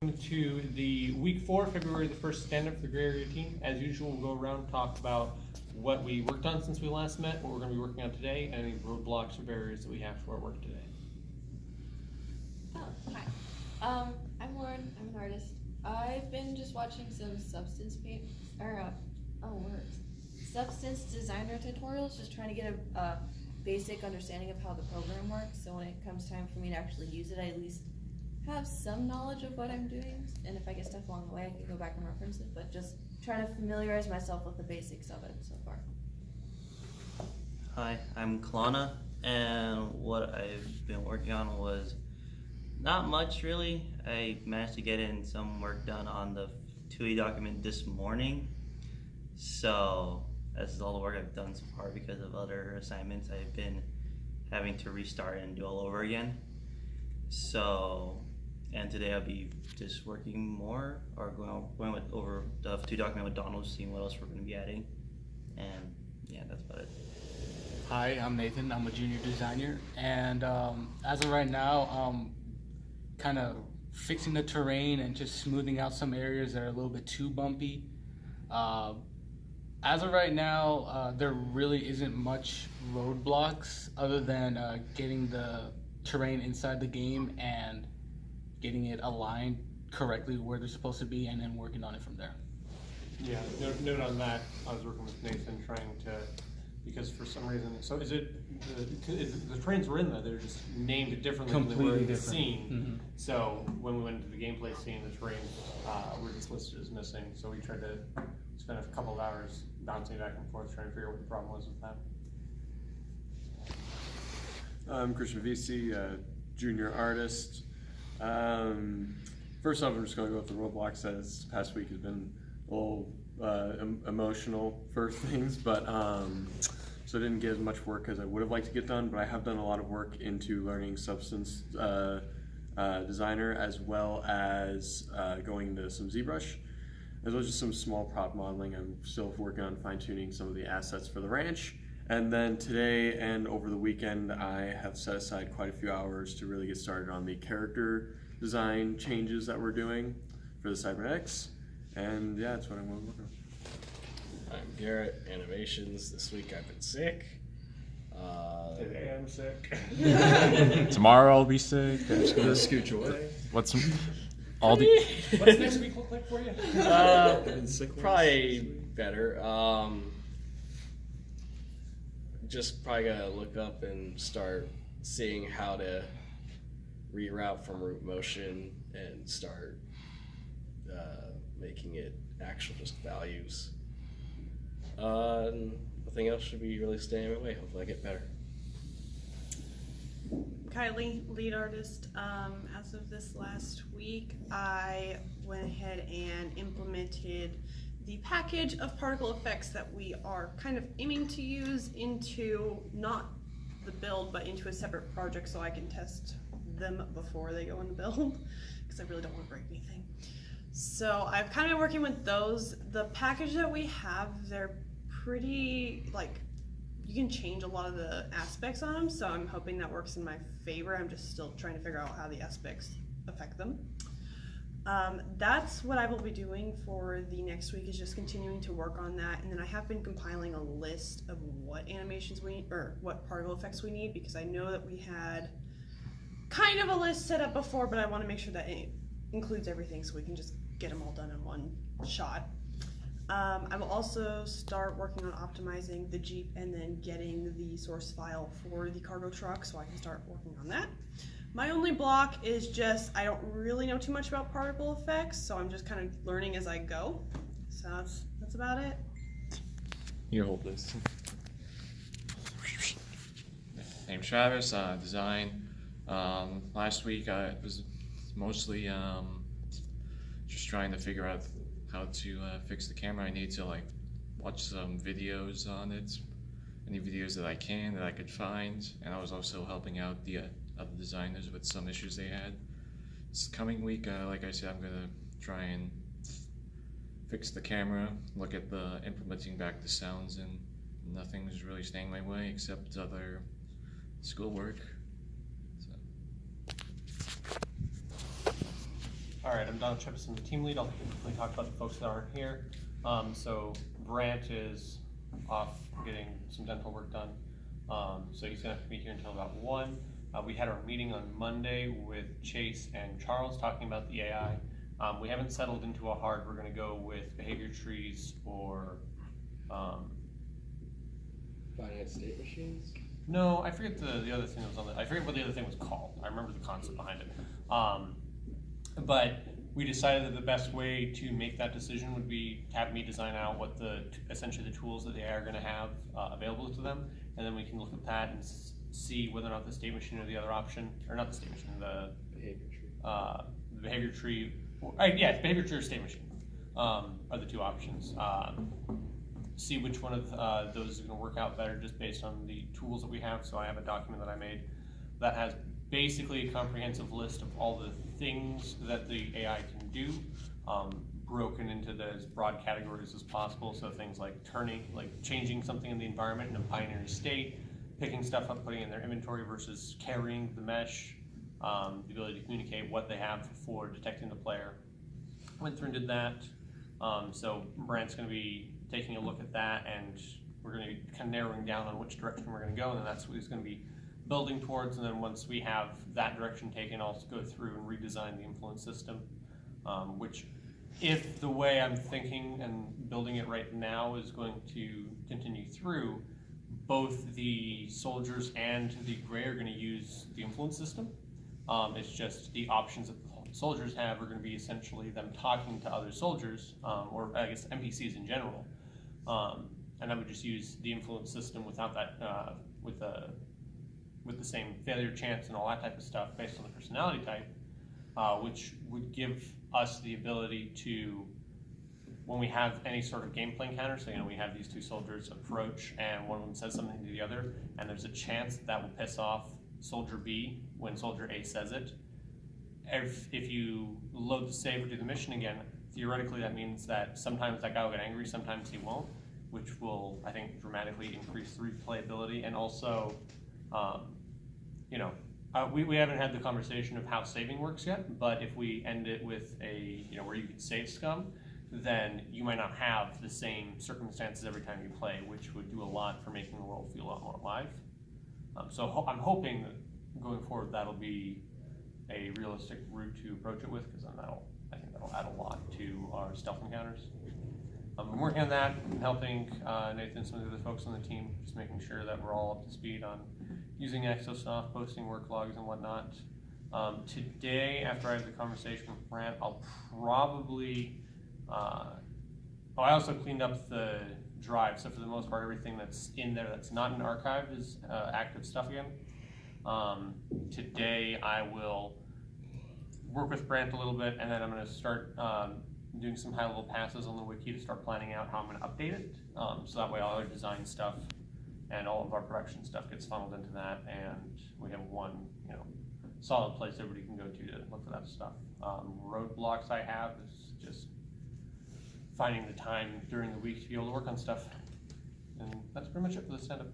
To the week 4, February the 1st stand-up for the gray area team. As usual, we'll go around and talk about what we worked on since we last met, what we're going to be working on today, and any roadblocks or barriers that we have to our work today. Oh, hi. I'm Lauren. I'm an artist. I've been just watching some substance designer tutorials, just trying to get a basic understanding of how the program works, so when it comes time for me to actually use it, I at least have some knowledge of what I'm doing, and if I get stuff along the way, I can go back and reference it, but just trying to familiarize myself with the basics of it so far. Hi, I'm Kalana, and what I've been working on was not much really. I managed to get in some work done on the 2E document this morning, so this is all the work I've done so far because of other assignments I've been having to restart and do all over again. So, and today I'll be just working more or going over the 2 document with Donald, seeing what else we're going to be adding, and yeah, that's about it. Hi, I'm Nathan. I'm a junior designer, and as of right now, kind of fixing the terrain and just smoothing out some areas that are a little bit too bumpy. As of right now, there really isn't much roadblocks other than getting the terrain inside the game and getting it aligned correctly where they're supposed to be, and then working on it from there. Yeah, note on that, I was working with Nathan trying to, because for some reason, so is it, the trains were in there, they're just named differently than they were in the scene. Mm-hmm. So when we went into the gameplay scene, the trains were just listed as missing, so we tried to spend a couple of hours bouncing back and forth trying to figure out what the problem was with that. I'm Christian Visi, junior artist. First off, I'm just going to go with the roadblocks. As this past week has been a little emotional for things, but so I didn't get as much work as I would have liked to get done, but I have done a lot of work into learning substance designer, as well as going into some ZBrush, as well as just some small prop modeling. I'm still working on fine-tuning some of the assets for the ranch. And then today and over the weekend, I have set aside quite a few hours to really get started on the character design changes that we're doing for the Cybernetics. And yeah, that's what I'm working on. I'm Garrett, animations. This week I've been sick. Today I'm sick. Tomorrow I'll be sick. I'm just gonna scooch away. What's all the What's next week look like for you? Probably better. Just probably gotta look up and start seeing how to reroute from root motion and start making it actual just values. Nothing else should be really staying my way. Hopefully I get better. Kylie, lead artist. As of this last week, I went ahead and implemented the package of particle effects that we are kind of aiming to use into not the build, but into a separate project so I can test them before they go in the build, because I really don't want to break anything. So I've kind of been working with those. The package that we have, they're pretty, like, you can change a lot of the aspects on them, so I'm hoping that works in my favor. I'm just still trying to figure out how the aspects affect them. That's what I will be doing for the next week, is just continuing to work on that, and then I have been compiling a list of what animations we need, or what particle effects we need, because I know that we had kind of a list set up before, but I want to make sure that it includes everything so we can just get them all done in one shot. I will also start working on optimizing the Jeep and then getting the source file for the cargo truck so I can start working on that. My only block is just I don't really know too much about particle effects, so I'm just kind of learning as I go. So that's about it. you hold this? Name's Travis, design. Last week I was mostly just trying to figure out how to fix the camera. I need to watch some videos on it, any videos that I could find, and I was also helping out the other designers with some issues they had. This coming week, like I said, I'm gonna try and fix the camera, look at the implementing back the sounds, and nothing's really staying my way except other schoolwork. So. All right, I'm Donald Chippison, the team lead. I'll quickly talk about the folks that aren't here. So Brant is off getting some dental work done. So he's gonna have to be here until about 1. We had our meeting on Monday with Chase and Charles talking about the AI. We haven't settled into a hard, we're gonna go with behavior trees or, Finite state machines. no, I forget the other thing that was on the, I forget what the other thing was called. I remember the concept behind it. But we decided that the best way to make that decision would be to have me design out what essentially the tools that the AI are gonna have available to them. And then we can look at that and see whether or not the state machine or the other option, or not the state machine, the Behavior tree. the behavior tree, yeah, behavior tree or state machine are the two options. See which one of those is gonna work out better just based on the tools that we have. So I have a document that I made that has basically a comprehensive list of all the things that the AI can do, broken into as broad categories as possible. So things like changing something in the environment in a binary state, picking stuff up, putting it in their inventory versus carrying the mesh, the ability to communicate what they have for detecting the player. Went through and did that. So Brant's gonna be taking a look at that, and we're gonna be kind of narrowing down on which direction we're gonna go, and then that's what he's gonna be building towards. And then once we have that direction taken, I'll go through and redesign the influence system, which, if the way I'm thinking and building it right now is going to continue through, both the soldiers and the gray are going to use the influence system. It's just the options that the soldiers have are going to be essentially them talking to other soldiers, or I guess NPCs in general. And I would just use the influence system without that, with the same failure chance and all that type of stuff based on the personality type, which would give us the ability to, when we have any sort of gameplay encounter, so we have these two soldiers approach and one of them says something to the other, and there's a chance that will piss off soldier B when soldier A says it. If you load the save or do the mission again, theoretically that means that sometimes that guy will get angry, sometimes he won't, which will, I think, dramatically increase the replayability. And also, we haven't had the conversation of how saving works yet, but if we end it with where you can save scum, then you might not have the same circumstances every time you play, which would do a lot for making the world feel a lot more alive. So I'm hoping that going forward that'll be a realistic route to approach it with, because then I think that'll add a lot to our stealth encounters. I'm working on that and helping Nathan and some of the other folks on the team, just making sure that we're all up to speed on using Exosoft, posting work logs and whatnot. Today, after I have the conversation with Brant, I'll probably, I also cleaned up the drive, so for the most part, everything that's in there that's not in archive is active stuff again. Today, I will work with Brant a little bit, and then I'm going to start doing some high-level passes on the wiki to start planning out how I'm going to update it. So that way all our design stuff and all of our production stuff gets funneled into that, and we have one, solid place everybody can go to look for that stuff. Roadblocks I have is just finding the time during the week to be able to work on stuff. And that's pretty much it for the stand-up.